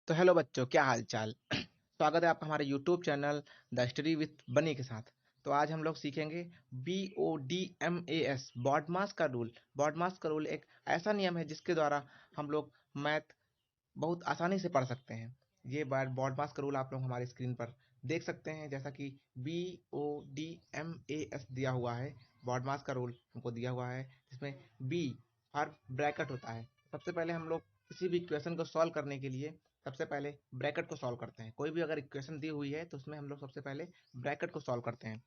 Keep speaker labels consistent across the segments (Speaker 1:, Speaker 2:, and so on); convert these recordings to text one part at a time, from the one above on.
Speaker 1: तो हेलो बच्चों, क्या हाल चाल। स्वागत है आपका हमारे YouTube channel the study with बनी के साथ। तो आज हम लोग सीखेंगे BODMAS बॉडमास का रूल। बॉडमास का रूल एक ऐसा नियम है जिसके द्वारा हम लोग मैथ बहुत आसानी से पढ़ सकते हैं। ये बॉडमास का रूल आप लोग हमारी स्क्रीन पर देख सकते हैं, जैसा कि BODMAS दिया हुआ है। बॉडमास का रूल हमको दिया हुआ है जिसमें बी हर ब्रैकेट होता है। सबसे पहले हम लोग किसी भी इक्वेशन को सॉल्व करने के लिए सबसे पहले ब्रैकेट को सॉल्व करते हैं। कोई भी अगर इक्वेशन दी हुई है तो उसमें हम लोग सबसे पहले ब्रैकेट को सॉल्व करते हैं।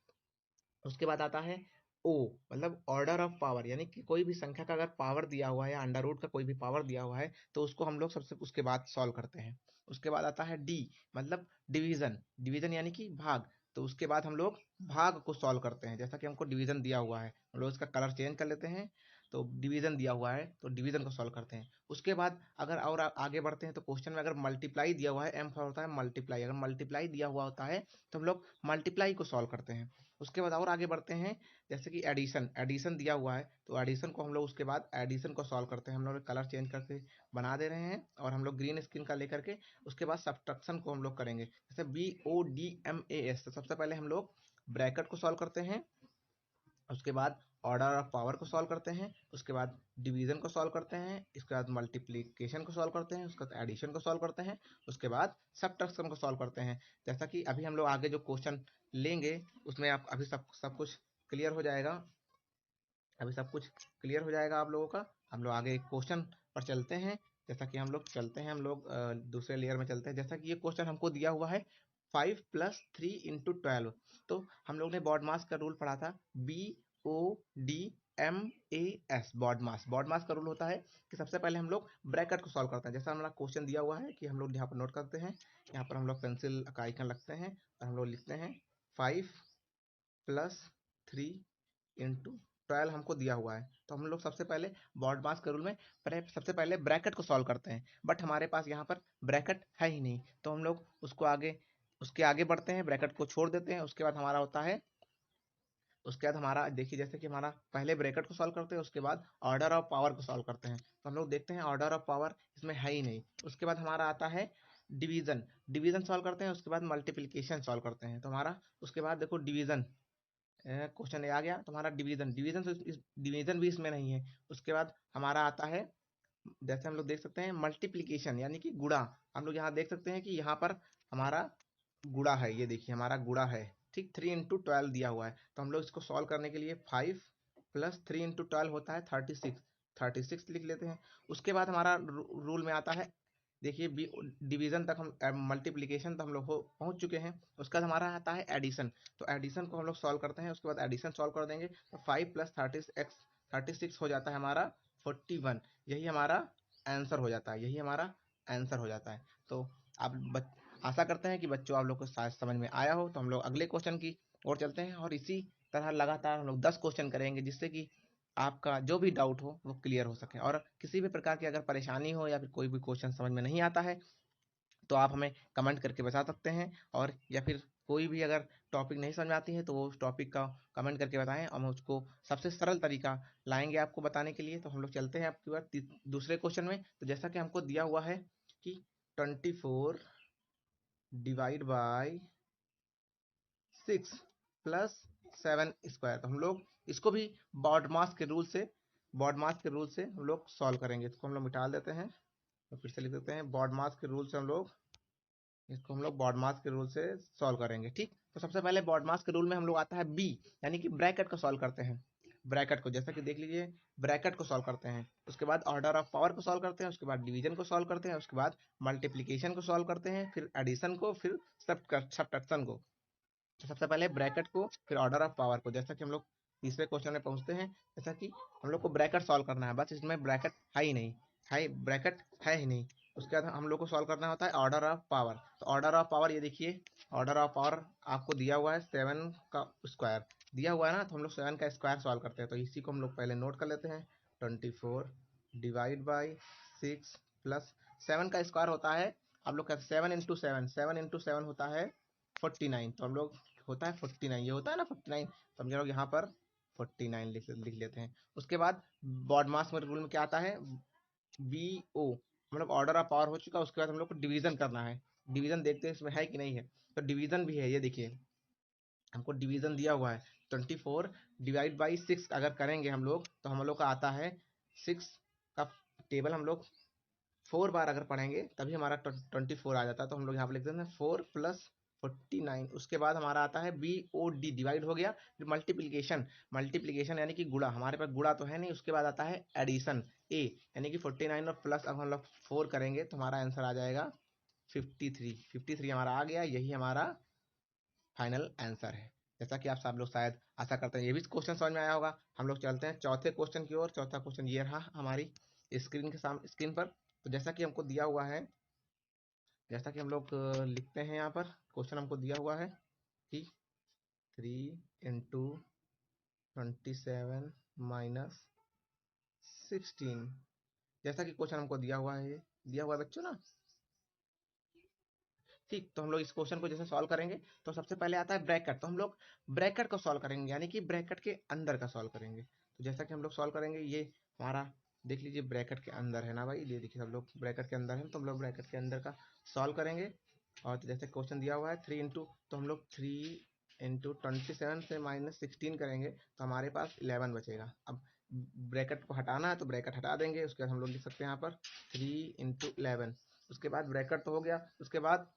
Speaker 1: उसके बाद आता है ओ, मतलब ऑर्डर ऑफ पावर, यानी कि कोई भी संख्या का अगर पावर दिया हुआ है या अंडर रूट का कोई भी पावर दिया हुआ है तो उसको हम लोग सबसे उसके बाद सॉल्व करते हैं। उसके बाद आता है डी, मतलब डिवीजन। डिवीजन यानी कि भाग। तो उसके बाद हम लोग भाग को सॉल्व करते हैं। जैसा कि हमको डिवीजन दिया हुआ है, हम लोग इसका कलर चेंज कर लेते हैं। तो डिवीजन दिया हुआ है तो डिवीजन को सॉल्व करते हैं। उसके बाद अगर और आगे बढ़ते हैं तो क्वेश्चन में अगर मल्टीप्लाई दिया हुआ है, एम फॉर होता है मल्टीप्लाई, अगर मल्टीप्लाई दिया हुआ होता है तो हम लोग मल्टीप्लाई को सॉल्व करते हैं। उसके बाद और आगे बढ़ते हैं, जैसे कि एडिशन। एडिशन दिया हुआ है तो एडिशन को हम लोग उसके बाद एडिशन को सॉल्व करते हैं। हम लोग कलर चेंज करके बना दे रहे हैं और हम लोग ग्रीन स्क्रीन का लेकर के उसके बाद सब्ट्रैक्शन को हम लोग करेंगे। जैसे BODMAS, तो सबसे पहले हम लोग ब्रैकेट को सॉल्व करते हैं। उसके बाद ऑर्डर ऑफ पावर को सॉल्व करते हैं। उसके बाद डिवीजन को सॉल्व करते हैं। इसके बाद मल्टीप्लिकेशन को सॉल्व करते हैं। उसके बाद एडिशन को सॉल्व करते हैं। उसके बाद सब्ट्रैक्शन को सॉल्व करते हैं। जैसा कि अभी हम लोग आगे जो क्वेश्चन लेंगे उसमें आप अभी सब सब कुछ क्लियर हो जाएगा। अभी सब कुछ क्लियर हो जाएगा आप लोगों का। हम लोग आगे एक क्वेश्चन पर चलते हैं। जैसा कि हम लोग चलते हैं, हम लोग दूसरे लेयर में चलते हैं। जैसा कि ये क्वेश्चन हमको दिया हुआ है 5 + 3 × 12। तो हम लोग ने बॉडमास का रूल पढ़ा था, BODMAS बॉडमास। बॉडमास का रूल होता है कि सबसे पहले हम लोग ब्रैकेट को सॉल्व करते हैं। जैसा हमारा क्वेश्चन दिया हुआ है कि हम लोग यहाँ पर नोट करते हैं। यहाँ पर हम लोग पेंसिल का आइकन लगते हैं और हम लोग लिखते हैं 5 + 3 × 12 हमको दिया हुआ है। तो हम लोग सबसे पहले बॉडमास के रूल में सबसे पहले ब्रैकेट को सॉल्व करते हैं। बट हमारे पास यहाँ पर ब्रैकेट है ही नहीं, तो हम लोग उसके आगे बढ़ते हैं, ब्रैकेट को छोड़ देते हैं। उसके बाद हमारा होता है, उसके बाद हमारा देखिए, जैसे कि हमारा पहले ब्रैकेट को सॉल्व करते हैं, उसके बाद ऑर्डर ऑफ पावर को सॉल्व करते हैं। तो हम लोग देखते हैं ऑर्डर ऑफ पावर इसमें है ही नहीं। उसके बाद हमारा आता है डिवीजन। डिवीजन सॉल्व करते हैं। उसके बाद मल्टीप्लिकेशन सॉल्व करते हैं। तो हमारा उसके बाद देखो डिवीजन क्वेश्चन आ गया। तुम्हारा डिवीजन, डिवीजन भी इसमें नहीं है। उसके बाद हमारा आता है, जैसे हम लोग देख सकते हैं मल्टीप्लिकेशन यानी कि गुणा। हम लोग यहाँ देख सकते हैं कि यहाँ पर हमारा गुणा है। ये देखिए हमारा गुणा है, ठीक। 3 × 12 दिया हुआ है। तो हम लोग इसको सॉल्व करने के लिए 5 + 3 × 12 होता है 36। 36 लिख लेते हैं। उसके बाद हमारा रूल में आता है, देखिए डिवीजन तक हम, मल्टीप्लिकेशन तक हम लोग पहुंच चुके हैं। उसके बाद हमारा आता है एडिशन। तो एडिशन को हम लोग सॉल्व करते हैं। उसके बाद एडिशन सॉल्व कर देंगे तो 5 + 36 हो जाता है हमारा 41। यही हमारा आंसर हो जाता है, यही हमारा आंसर हो जाता है। तो आप आशा करते हैं कि बच्चों आप लोग को शायद समझ में आया हो। तो हम लोग अगले क्वेश्चन की ओर चलते हैं और इसी तरह लगातार हम लोग 10 क्वेश्चन करेंगे, जिससे कि आपका जो भी डाउट हो वो क्लियर हो सके। और किसी भी प्रकार की अगर परेशानी हो या फिर कोई भी क्वेश्चन समझ में नहीं आता है तो आप हमें कमेंट करके बता सकते हैं। और या फिर कोई भी अगर टॉपिक नहीं समझ में आती है तो वो उस टॉपिक का कमेंट करके बताएं, हम उसको सबसे सरल तरीका लाएंगे आपको बताने के लिए। तो हम लोग चलते हैं आपकी बार दूसरे क्वेश्चन में। तो जैसा कि हमको दिया हुआ है कि 24 डिवाइड बाय 6 + 7 स्क्वायर। तो हम लोग इसको भी बॉडमास के रूल से हम लोग सॉल्व करेंगे। इसको हम लोग मिटा देते हैं। तो फिर से लिख देते हैं बॉडमास के रूल से हम लोग बॉडमास के रूल से सॉल्व करेंगे, ठीक। तो सबसे पहले बॉडमास के रूल में हम लोग आता है बी, यानी कि ब्रैकेट को सॉल्व करते हैं। ब्रैकेट को जैसा कि देख लीजिए, ब्रैकेट को सॉल्व करते हैं। उसके बाद ऑर्डर ऑफ पावर को सॉल्व करते हैं। उसके बाद डिवीजन को सॉल्व करते हैं। उसके बाद मल्टीप्लिकेशन को सॉल्व करते हैं, फिर एडिशन को, फिर सब्ट्रैक्शन को। तो सबसे पहले ब्रैकेट को, फिर ऑर्डर ऑफ पावर को। जैसा कि हम लोग तीसरे क्वेश्चन में पहुंचते हैं, जैसा कि हम लोग को ब्रैकेट सॉल्व करना है, बस इसमें ब्रैकेट है ही नहीं, है ब्रैकेट है ही नहीं। उसके बाद हम लोग को सॉल्व करना होता है ऑर्डर ऑफ पावर। तो ऑर्डर ऑफ पावर, ये देखिए ऑर्डर ऑफ पावर आपको दिया हुआ है 7 का स्क्वायर दिया हुआ है ना। तो हम लोग 7 का स्क्वायर सॉल्व करते हैं। तो इसी को हम लोग पहले नोट कर लेते हैं। 24 डिवाइड बाई 6 प्लस 7 का स्क्वायर होता है, आप लोग कहते हैं 7 × 7 होता है 49। तो हम लोग होता है 49, ये होता है ना 49। तो हम लोग यहाँ पर 49 लिख लेते हैं। उसके बाद बॉडमास में रूल में क्या आता है, BO हम लोग ऑर्डर ऑफ पावर हो चुका, उसके बाद हम लोग को डिवीजन करना है। डिवीजन देखते हैं इसमें है कि नहीं है। तो डिवीजन भी है, ये देखिए हमको डिवीजन दिया हुआ है 24 डिवाइड बाई 6 अगर करेंगे हम लोग तो हम लोग का आता है 6 का टेबल हम लोग 4 बार अगर पढ़ेंगे तभी हमारा 24 आ जाता है। तो हम लोग यहाँ पे लिख देते हैं 4 प्लस 49। उसके बाद हमारा आता है बी ओ डी, डिवाइड हो गया। फिर मल्टीप्लीकेशन, मल्टीप्लीकेशन यानी कि गुणा, हमारे पास गुणा तो है नहीं। उसके बाद आता है एडिशन ए, यानी कि 49 और प्लस अब हम लोग 4 करेंगे तो हमारा आंसर आ जाएगा 53। 53 हमारा आ गया, यही हमारा फाइनल आंसर है। जैसा कि आप सब लोग शायद आशा करते हैं ये भी क्वेश्चन समझ में आया होगा। हम लोग चलते हैं चौथे क्वेश्चन की ओर। चौथा क्वेश्चन ये रहा हमारी स्क्रीन के सामने, स्क्रीन पर। तो जैसा कि हमको दिया हुआ है, जैसा कि हम लोग लिखते हैं यहाँ पर, क्वेश्चन हमको दिया हुआ है कि 3 × 27 - 16। जैसा कि क्वेश्चन हमको दिया हुआ है, ये दिया हुआ है बच्चों ना। ठीक, तो हम लोग इस क्वेश्चन को जैसे सॉल्व करेंगे तो सबसे पहले आता है ब्रैकेट। तो हम लोग ब्रैकेट को सॉल्व करेंगे, यानी कि ब्रैकेट के अंदर का सॉल्व करेंगे। तो जैसा कि हम लोग सॉल्व करेंगे, ये हमारा देख लीजिए ब्रैकेट के अंदर है ना भाई, ये देखिए सब लोग ब्रैकेट के अंदर है, तो हम लोग ब्रैकेट के अंदर का सॉल्व करेंगे। और तो जैसे क्वेश्चन दिया हुआ है 3 इंटू, तो हम लोग 3 × 27 से -16 करेंगे तो हमारे पास 11 बचेगा। अब ब्रैकेट को हटाना है तो ब्रैकेट हटा देंगे। उसके बाद हम लोग लिख सकते हैं यहाँ पर 3 × 11। उसके बाद ब्रैकेट तो हो गया। उसके बाद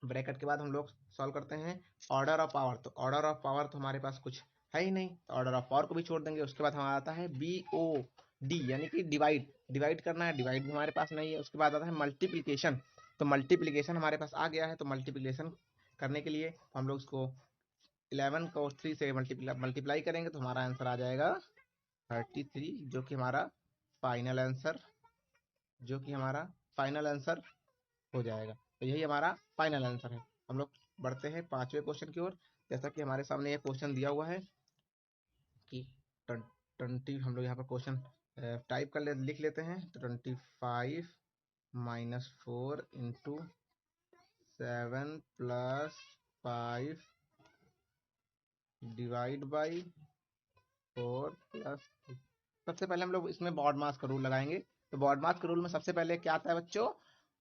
Speaker 1: ब्रैकेट के बाद हम लोग सॉल्व करते हैं ऑर्डर ऑफ पावर। तो ऑर्डर ऑफ पावर तो हमारे पास कुछ है ही नहीं, तो ऑर्डर ऑफ पावर को भी छोड़ देंगे। उसके बाद हमारा आता है बी ओ डी, यानी कि डिवाइड, डिवाइड करना है, डिवाइड भी हमारे पास नहीं है। उसके बाद आता है मल्टीप्लीकेशन। तो मल्टीप्लीकेशन हमारे पास आ गया है, तो मल्टीप्लीकेशन करने के लिए हम लोग उसको 11 को 3 से मल्टीप्लाई करेंगे तो हमारा आंसर आ जाएगा 33, जो कि हमारा फाइनल आंसर, जो कि हमारा फाइनल आंसर हो जाएगा। तो यही हमारा फाइनल आंसर है। हम लोग बढ़ते हैं पांचवें क्वेश्चन की ओर। जैसा कि हमारे सामने ये क्वेश्चन दिया हुआ है कि 20, हम लोग यहाँ पर क्वेश्चन टाइप कर लिख लेते हैं। तो 25 - 4 इंटू 7 + 5 डिवाइड बाई 4 + 2। सबसे पहले हम लोग इसमें बॉड मास का रूल लगाएंगे। तो बॉड मास के रूल में सबसे पहले क्या आता है बच्चों,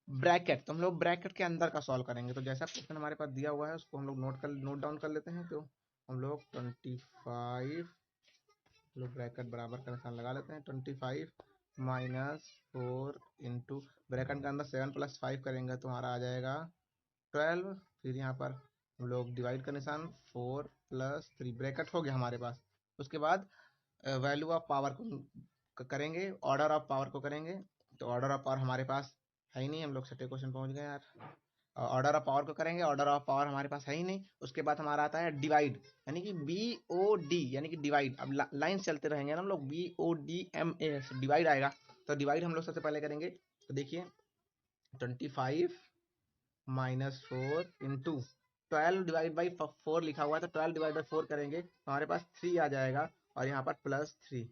Speaker 1: ब्रैकेट। तो हम लोग ब्रैकेट के अंदर का सॉल्व करेंगे। तो जैसा क्वेश्चन हमारे पास दिया हुआ है उसको हम लोग नोट डाउन कर लेते हैं। तो हम लोग 25, लोग ब्रैकेट बराबर का निशान लगा लेते हैं। 25 - 4 इंटू, ब्रैकेट के अंदर 7 + 5 करेंगे तो हमारा आ जाएगा 12। फिर यहाँ पर हम लोग डिवाइड का निशान 4 + 3, ब्रैकेट हो गया हमारे पास। उसके बाद वैल्यू ऑफ पावर को करेंगे, ऑर्डर ऑफ पावर को करेंगे। तो ऑर्डर ऑफ पावर हमारे पास है ही नहीं, हम लोग छठे क्वेश्चन पहुंच गए यार। ऑर्डर ऑफ पावर को करेंगे, ऑर्डर ऑफ पावर हमारे पास है ही नहीं। उसके बाद हमारा आता है डिवाइड, यानी कि बी ओ डी, यानी कि डिवाइड। अब लाइन चलते रहेंगे ना हम लोग, B O D M A, divide आएगा। तो डिवाइड हम लोग सबसे पहले करेंगे। तो देखिए 25 - 4 इंटू 12 डिवाइड बाई 4 लिखा हुआ है, तो 12 डिवाइड बाई 4 करेंगे तो हमारे पास 3 आ जाएगा, और यहाँ पर +3।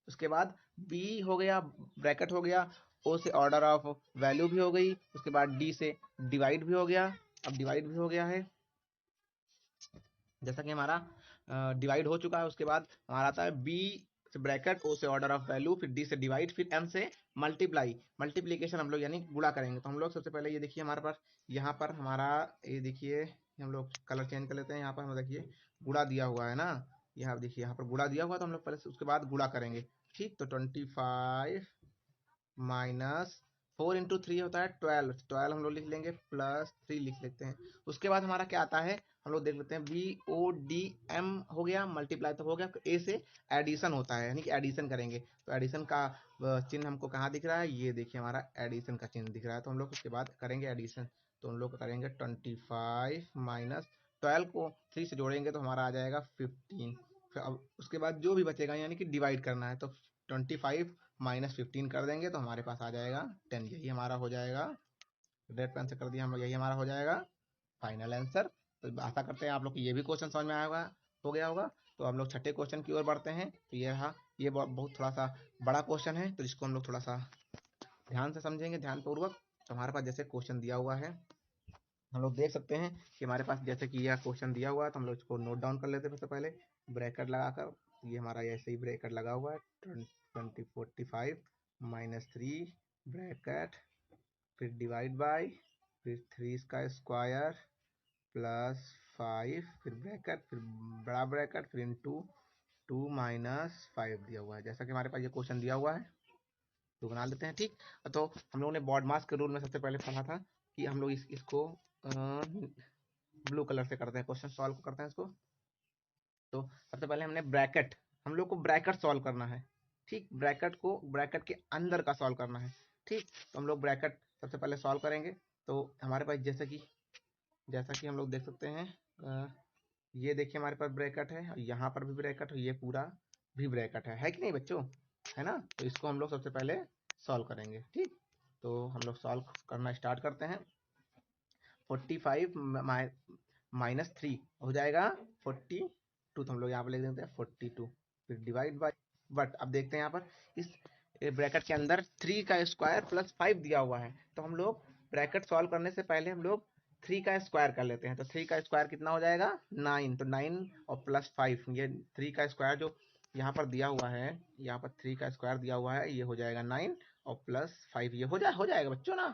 Speaker 1: उसके बाद बी हो गया, ब्रैकेट हो गया। ओ से ऑर्डर ऑफ वैल्यू भी हो गई। उसके बाद डी से डिवाइड भी हो गया। अब डिवाइड भी हो गया है, जैसा कि हमारा डिवाइड हो चुका है। उसके बाद हमारा आता है बी से ब्रैकेट, ओ से ऑर्डर ऑफ वैल्यू, फिर डी से डिवाइड, फिर एम से मल्टीप्लाई। मल्टीप्लीकेशन हम लोग यानी गुणा करेंगे। तो हम लोग सबसे पहले ये देखिए हमारे पास यहाँ पर हमारा, ये देखिए हम लोग कलर चेंज कर लेते हैं। यहाँ पर हम देखिए गुणा दिया हुआ है ना, यहाँ देखिए यहाँ पर गुणा दिया हुआ है, तो हम लोग पहले उसके बाद गुणा करेंगे। ठीक, तो 25 - 4 इंटू 3 होता है 12, 12 हम लोग लिख लेंगे, +3 लिख लेते हैं। उसके बाद हमारा क्या आता है, हम लोग देख लेते हैं बी ओ डी एम हो गया, मल्टीप्लाई तो हो गया। ए से एडिशन होता है, यानी कि एडिशन करेंगे। तो एडिशन का चिन्ह हमको कहाँ दिख रहा है, ये देखिए हमारा एडिशन का चिन्ह दिख रहा है। तो हम लोग उसके बाद करेंगे एडिशन। तो हम लोग करेंगे 25 - 12 को 3 से जोड़ेंगे तो हमारा आ जाएगा 15। फिर अब उसके बाद जो भी बचेगा यानी कि डिवाइड करना है, तो 25 - 15 कर देंगे तो हमारे पास आ जाएगा 10। यही हमारा हो जाएगा, रेड पेन से कर दिया हम लोग, यही हमारा हो जाएगा फाइनल आंसर। तो आशा करते हैं आप लोग को ये भी क्वेश्चन समझ में आया होगा, हो गया होगा। तो हम लोग छठे क्वेश्चन की ओर बढ़ते हैं। तो ये रहा, ये बहुत थोड़ा सा बड़ा क्वेश्चन है, तो इसको हम लोग थोड़ा सा ध्यान से समझेंगे, ध्यानपूर्वक। तो हमारे पास जैसे क्वेश्चन दिया हुआ है, हम लोग देख सकते हैं कि हमारे पास जैसे कि यह क्वेश्चन दिया हुआ है, तो हम लोग इसको नोट डाउन कर लेते हैं सबसे पहले ब्रैकेट लगाकर। ये हमारा ऐसे ही ब्रैकेट लगा हुआ है, 20 45 - 3 ब्रैकेट, फिर डिवाइड बाय, फिर 3 का स्क्वायर प्लस 5, फिर ब्रैकेट, फिर बड़ा ब्रैकेट, फिर इंटू 2 - 5 दिया हुआ है, जैसा कि हमारे पास ये क्वेश्चन दिया हुआ है तो बना लेते हैं। ठीक, तो हम लोगों ने बॉड मास के रूल में सबसे पहले पढ़ा था कि हम लोग इसको ब्लू कलर से करते हैं, क्वेश्चन सॉल्व करते हैं इसको। तो सबसे पहले हमने ब्रैकेट, हम लोग को ब्रैकेट सॉल्व करना है। ठीक, ब्रैकेट को ब्रैकेट के अंदर का सॉल्व करना है। ठीक, तो हम लोग ब्रैकेट सबसे पहले सॉल्व करेंगे। तो हमारे पास जैसा कि हम लोग देख सकते हैं, ये देखिए हमारे पास ब्रैकेट है, और यहाँ पर भी ब्रैकेट है, ये पूरा भी ब्रैकेट है कि नहीं बच्चों, है ना। तो इसको हम लोग सबसे पहले सॉल्व करेंगे। ठीक, तो हम लोग सॉल्व करना स्टार्ट करते हैं। 45 माइनस 3 हो जाएगा 42, तो हम लोग यहाँ पर लिख देते हैं 42, फिर डिवाइड बाय, बट अब देखते हैं यहाँ पर इस ब्रैकेट के अंदर 3 का स्क्वायर प्लस 5 दिया हुआ है, तो हम लोग ब्रैकेट सॉल्व करने से पहले हम लोग 3 का स्क्वायर कर लेते हैं। तो 3 का स्क्वायर कितना हो जाएगा 9, तो 9 और प्लस 5, ये 3 का स्क्वायर जो यहाँ पर दिया हुआ है, यहाँ पर 3 का स्क्वायर दिया हुआ है, ये हो जाएगा 9 और प्लस 5, ये हो जाएगा बच्चों ना,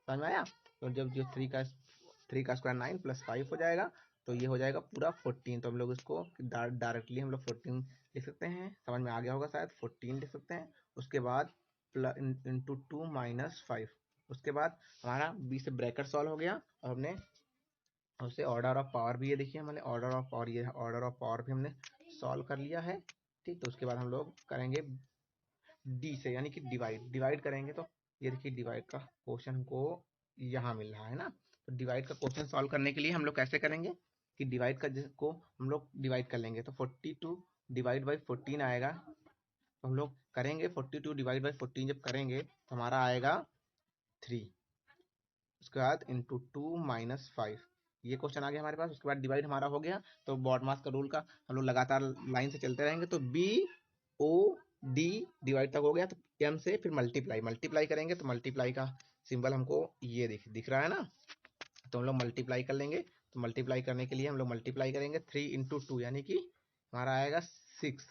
Speaker 1: समझ में आया। तो जब जो 3 का स्क्वायर 9 प्लस 5 हो जाएगा, तो ये हो जाएगा पूरा 14। तो हम लोग इसको डायरेक्टली हम लोग 14 लिख सकते हैं, समझ में आ गया होगा शायद, 14 लिख सकते हैं। उसके बाद इंटू 2 - 5, उसके बाद हमारा बी से ब्रैकेट सॉल्व हो गया, और हमने उससे ऑर्डर ऑफ पावर भी, ये देखिए हमने ऑर्डर ऑफ पावर, ये ऑर्डर ऑफ पावर भी हमने सॉल्व कर लिया है। ठीक, तो उसके बाद हम लोग करेंगे डी से, यानी कि डिवाइड करेंगे। तो ये देखिए डिवाइड का क्वेश्चन हमको यहाँ मिल रहा है ना। तो डिवाइड का क्वेश्चन सॉल्व करने के लिए हम लोग कैसे करेंगे कि डिवाइड का को हम लोग डिवाइड कर लेंगे, तो 42 डिवाइड बाई 14 आएगा। तो हम लोग करेंगे 42 डिवाइड बाई 14 जब करेंगे तो हमारा आएगा 3, उसके बाद इंटू 2 - 5, ये क्वेश्चन आ गया हमारे पास। उसके बाद डिवाइड हमारा हो गया, तो बॉड मास का रूल का हम लोग लगातार लाइन से चलते रहेंगे। तो बी ओ डी डिवाइड तक हो गया, तो एम से फिर मल्टीप्लाई करेंगे, तो मल्टीप्लाई का सिंबल हमको ये दिख रहा है ना, तो हम लोग मल्टीप्लाई कर लेंगे। तो मल्टीप्लाई करने के लिए हम लोग मल्टीप्लाई करेंगे 3 × 2, यानी कि हमारा आएगा 6,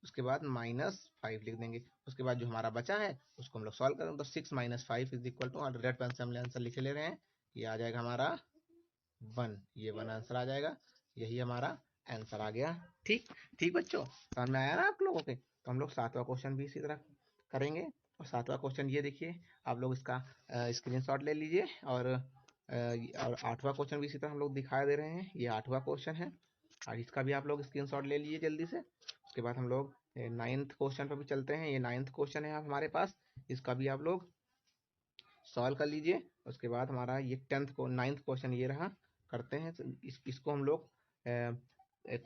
Speaker 1: उसके बाद -5 लिख देंगे। उसके बाद जो हमारा बचा है उसको हम लोग सॉल्व करेंगे, तो 6 - 5 is equal to, red pen से हम आंसर लिखे ले रहे हैं, ये आ जाएगा हमारा 1, ये 1 आंसर आ जाएगा, यही हमारा आंसर आ गया। ठीक, ठीक बच्चों, समझ में आया ना आप लोगों के। तो हम लोग 7वां क्वेश्चन भी इसी तरह करेंगे, और 7वां क्वेश्चन ये देखिए, आप लोग इसका स्क्रीनशॉट ले लीजिए, और 8वां क्वेश्चन भी इसी तरह हम लोग दिखा दे रहे हैं, ये 8वां क्वेश्चन है, और इसका भी आप लोग स्क्रीनशॉट ले लीजिए जल्दी से। उसके बाद हम लोग 9th क्वेश्चन पर भी चलते हैं, ये 9th क्वेश्चन है हमारे पास, इसका भी आप लोग सॉल्व कर लीजिए। उसके बाद हमारा ये 9th क्वेश्चन ये रहा, करते हैं। तो इसको हम लोग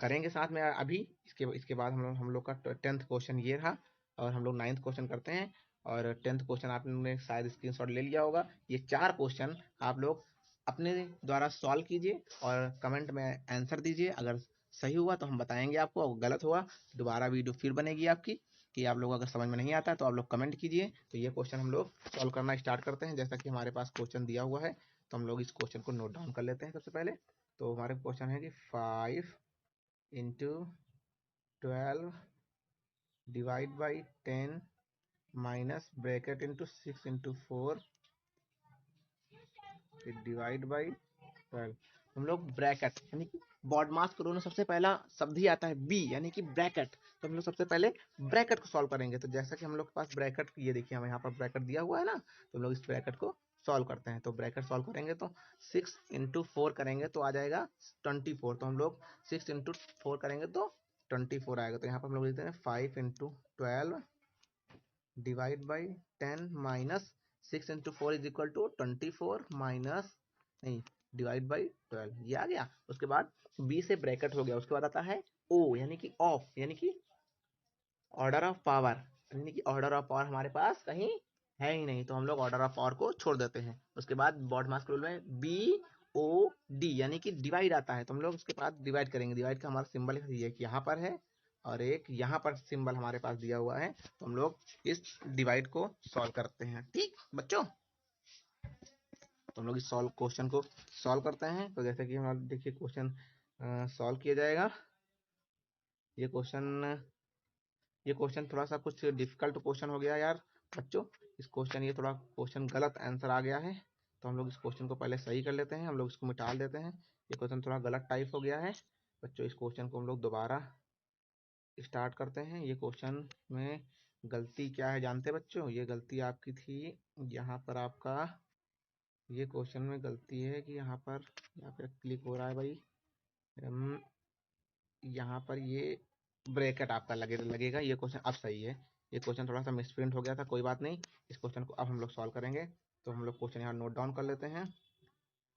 Speaker 1: करेंगे साथ में अभी, इसके बाद हम लोग का 10th क्वेश्चन ये रहा, और हम लोग 9th क्वेश्चन करते हैं। और 10th क्वेश्चन आपने शायद स्क्रीनशॉट ले लिया होगा। ये 4 क्वेश्चन आप लोग अपने द्वारा सॉल्व कीजिए, और कमेंट में आंसर दीजिए। अगर सही हुआ तो हम बताएंगे आपको, अगर गलत हुआ दोबारा वीडियो फिर बनेगी आपकी, कि आप लोग अगर समझ में नहीं आता तो आप लोग कमेंट कीजिए। तो ये क्वेश्चन हम लोग सॉल्व करना स्टार्ट करते हैं। जैसा कि हमारे पास क्वेश्चन दिया हुआ है, तो हम लोग इस क्वेश्चन को नोट डाउन कर लेते हैं सबसे पहले। तो हमारे क्वेश्चन है कि 5 × 12 divide by 10 minus bracket into 6 × 4 फिर डिवाइड बाई 12। हम लोग ब्रैकेट, यानी कि बॉड मास के रूल में सबसे पहला शब्द ही आता है बी, यानी कि ब्रैकेट। तो हम लोग सबसे पहले ब्रैकेट को सॉल्व करेंगे। तो जैसा कि हम लोग के पास ब्रैकेट, ये देखिए हमें यहाँ पर ब्रैकेट दिया हुआ है ना, तो हम लोग इस ब्रैकेट को सॉल्व करते हैं। तो ब्रैकेट सॉल्व करेंगे तो 6 × 4 करेंगे तो आ जाएगा 24। तो हम लोग 6 × 4 करेंगे तो 24 आएगा। तो यहाँ पर हम लोग लिखते हैं 5 × 12 divide by 10 minus 6 × 4 is equal to 24 minus, नहीं, डिवाइड बाई 12, ये आ गया। उसके बाद बी से ब्रैकेट हो गया, उसके बाद आता है ओ, यानी कि ऑफ, यानी कि ऑर्डर ऑफ पावर, यानी कि ऑर्डर ऑफ पावर हमारे पास कहीं है ही नहीं, तो हम लोग ऑर्डर ऑफ पावर को छोड़ देते हैं। उसके बाद बॉड मास रूल में बी ओ डी, यानी कि डिवाइड आता है, तो हम लोग उसके बाद डिवाइड करेंगे। डिवाइड का हमारा सिंबल एक यहाँ पर है, और एक यहाँ पर सिंबल हमारे पास दिया हुआ है। तो हम लोग इस डिवाइड को सॉल्व करते हैं। ठीक बच्चों, तो हम लोग इस क्वेश्चन को सॉल्व करते हैं। तो जैसे कि हम देखिए क्वेश्चन सॉल्व किया जाएगा। ये क्वेश्चन थोड़ा सा कुछ डिफिकल्ट क्वेश्चन हो गया यार, बच्चों इस क्वेश्चन ये थोड़ा क्वेश्चन गलत आंसर आ गया है, तो हम लोग इस क्वेश्चन को पहले सही कर लेते हैं, हम लोग इसको मिटा देते हैं। ये क्वेश्चन थोड़ा गलत टाइप हो गया है बच्चों। इस क्वेश्चन को हम लोग दोबारा स्टार्ट करते हैं। ये क्वेश्चन में गलती क्या है जानते हैं बच्चों? ये गलती आपकी थी यहाँ पर, आपका ये क्वेश्चन में गलती है कि यहाँ पे क्लिक हो रहा है भाई, यहाँ पर ये ब्रैकेट आपका लगेगा। ये क्वेश्चन अब सही है। ये क्वेश्चन थोड़ा सा मिसप्रिंट हो गया था, कोई बात नहीं। इस क्वेश्चन को अब हम लोग सॉल्व करेंगे। तो हम लोग क्वेश्चन यहाँ नोट डाउन कर लेते हैं।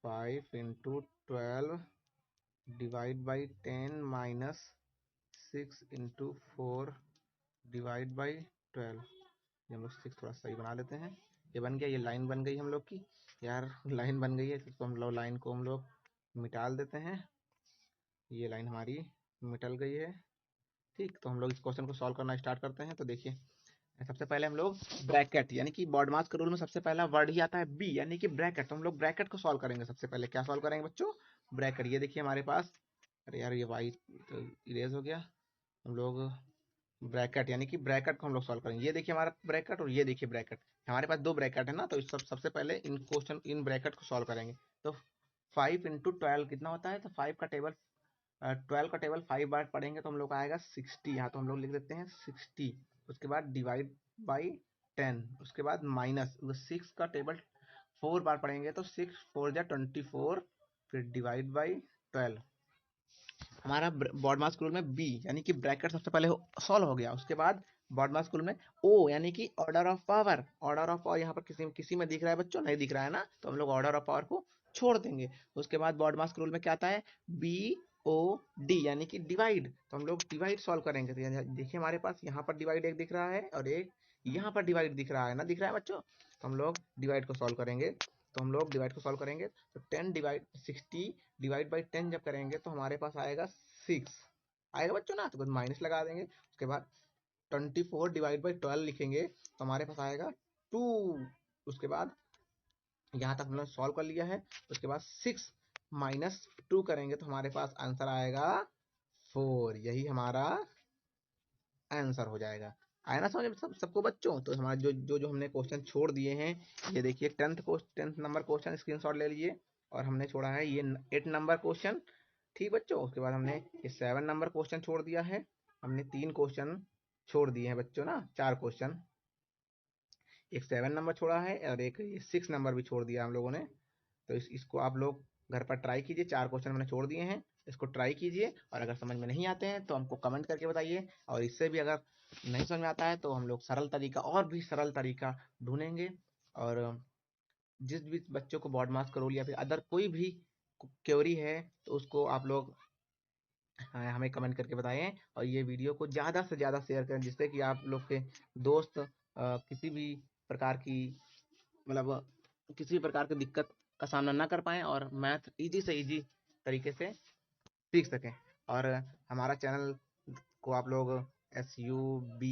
Speaker 1: 5 into 12 divide by 10 minus 6 into 4 divide by 12। ये हम लोग 6 थोड़ा सही बना लेते हैं। ये बन गया, ये लाइन बन गई हम लोग की यार, लाइन बन गई है। इसको हम लोग लाइन को हम लोग मिटाल देते हैं। ये लाइन हमारी मिटल गई है। ठीक, तो हम लोग इस क्वेश्चन को सॉल्व करना स्टार्ट करते हैं। तो देखिए, सबसे पहले हम लोग ब्रैकेट यानी कि बॉडमास के रूल में सबसे पहला वर्ड ही आता है बी यानी कि ब्रैकेट। तो हम लोग ब्रैकेट को सॉल्व करेंगे। सबसे पहले क्या सॉल्व करेंगे बच्चों? ब्रैकेट। ये देखिए हमारे पास, अरे यार ये वाई तो इरेज हो गया। हम लोग ब्रैकेट यानी कि ब्रैकेट को हम लोग सॉल्व करेंगे। ये देखिए हमारा ब्रैकेट और ये देखिए ब्रैकेट, हमारे पास दो ब्रैकेट है ना। तो इस सबसे पहले इन ब्रैकेट को सॉल्व करेंगे। तो 5 इंटू 12 कितना होता है? तो 5 का टेबल 12 का टेबल 5 बार पढ़ेंगे तो हम लोग आएगा 60। यहाँ तो हम लोग लिख देते हैं 60। उसके बाद डिवाइड बाई 10, उसके बाद माइनस 6 का टेबल 4 बार पढ़ेंगे तो 6 4 जा 24, फिर डिवाइड बाई 12। हमारा बॉडमास रूल में बी यानी कि ब्रैकेट सबसे पहले सॉल्व हो गया। उसके बाद बॉडमास रूल में ओ यानी कि order of power. Order of power यहाँ पर किसी में दिख रहा है बच्चों? नहीं दिख रहा है ना, तो हम लोग ऑर्डर ऑफ पावर को छोड़ देंगे। उसके बाद बॉडमास रूल में क्या आता है? बी ओ डी यानी कि डिवाइड। तो हम लोग डिवाइड सॉल्व करेंगे। तो देखिए हमारे पास यहाँ पर डिवाइड एक दिख रहा है और एक यहाँ पर डिवाइड दिख रहा है ना, दिख रहा है बच्चों? तो हम लोग डिवाइड को सॉल्व करेंगे। तो हम लोग डिवाइड को सॉल्व करेंगे तो 10 डिवाइड 60 डिवाइड बाई 10 जब करेंगे तो हमारे पास आएगा 6 आएगा बच्चों ना। तो माइनस लगा देंगे। उसके बाद 24 डिवाइड बाई 12 लिखेंगे तो हमारे पास आएगा 2। उसके बाद यहाँ तक हमने सॉल्व कर लिया है। उसके बाद 6 माइनस 2 करेंगे तो हमारे पास आंसर आएगा 4। यही हमारा आंसर हो जाएगा। आया ना समझ सबको बच्चों? तो हमारे जो हमने क्वेश्चन छोड़ दिए हैं, ये देखिए 10th नंबर क्वेश्चन स्क्रीनशॉट ले लीजिए। और हमने छोड़ा है ये 8 नंबर क्वेश्चन। ठीक बच्चों, उसके बाद हमने ये 7 नंबर क्वेश्चन छोड़ दिया है। हमने 3 क्वेश्चन छोड़ दिए हैं बच्चों ना, 4 क्वेश्चन। एक 7 नंबर छोड़ा है और एक 6 नंबर भी छोड़ दिया हम लोगों ने। तो इसको आप लोग घर पर ट्राई कीजिए। 4 क्वेश्चन मैंने छोड़ दिए हैं, इसको ट्राई कीजिए। और अगर समझ में नहीं आते हैं तो हमको कमेंट करके बताइए। और इससे भी अगर नहीं समझ में आता है तो हम लोग सरल तरीका और भी सरल तरीका ढूंढेंगे। और जिस भी बच्चों को बॉड मास का रूल या फिर अदर कोई भी क्वेरी है तो उसको आप लोग हमें कमेंट करके बताएं। और ये वीडियो को ज़्यादा से ज़्यादा शेयर करें जिससे कि आप लोग के दोस्त किसी भी प्रकार की मतलब किसी भी प्रकार की दिक्कत का सामना ना कर पाएं और मैथ इजी से इजी तरीके से सीख सकें। और हमारा चैनल को आप लोग SUBSCRIBE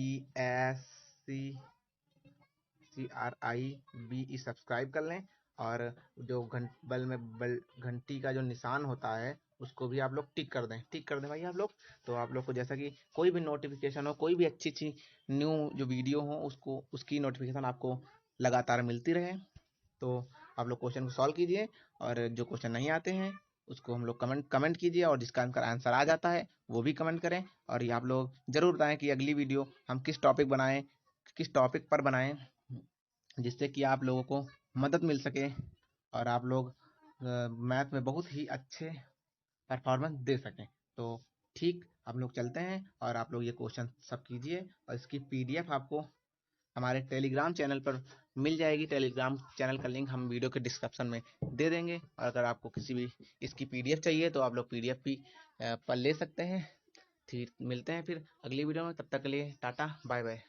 Speaker 1: सब्सक्राइब कर लें। और जो घंटी का जो निशान होता है उसको भी आप लोग टिक कर दें भाई आप लोग। तो आप लोग को जैसा कि कोई भी नोटिफिकेशन हो, कोई भी अच्छी न्यू जो वीडियो हो उसकी नोटिफिकेशन आपको लगातार मिलती रहे। तो आप लोग क्वेश्चन को सॉल्व कीजिए। और जो क्वेश्चन नहीं आते हैं उसको हम लोग कमेंट कीजिए। और जिसका आंसर आ जाता है वो भी कमेंट करें। और ये आप लोग ज़रूर बताएं कि अगली वीडियो हम किस टॉपिक पर बनाएं जिससे कि आप लोगों को मदद मिल सके और आप लोग मैथ में बहुत ही अच्छे परफॉर्मेंस दे सकें। तो ठीक, हम लोग चलते हैं और आप लोग ये क्वेश्चन सब कीजिए। और इसकी PDF आपको हमारे टेलीग्राम चैनल पर मिल जाएगी। टेलीग्राम चैनल का लिंक हम वीडियो के डिस्क्रिप्शन में दे देंगे। और अगर आपको किसी भी इसकी PDF चाहिए तो आप लोग PDF भी पर ले सकते हैं। फिर मिलते हैं फिर अगली वीडियो में, तब तक के लिए टाटा बाय बाय।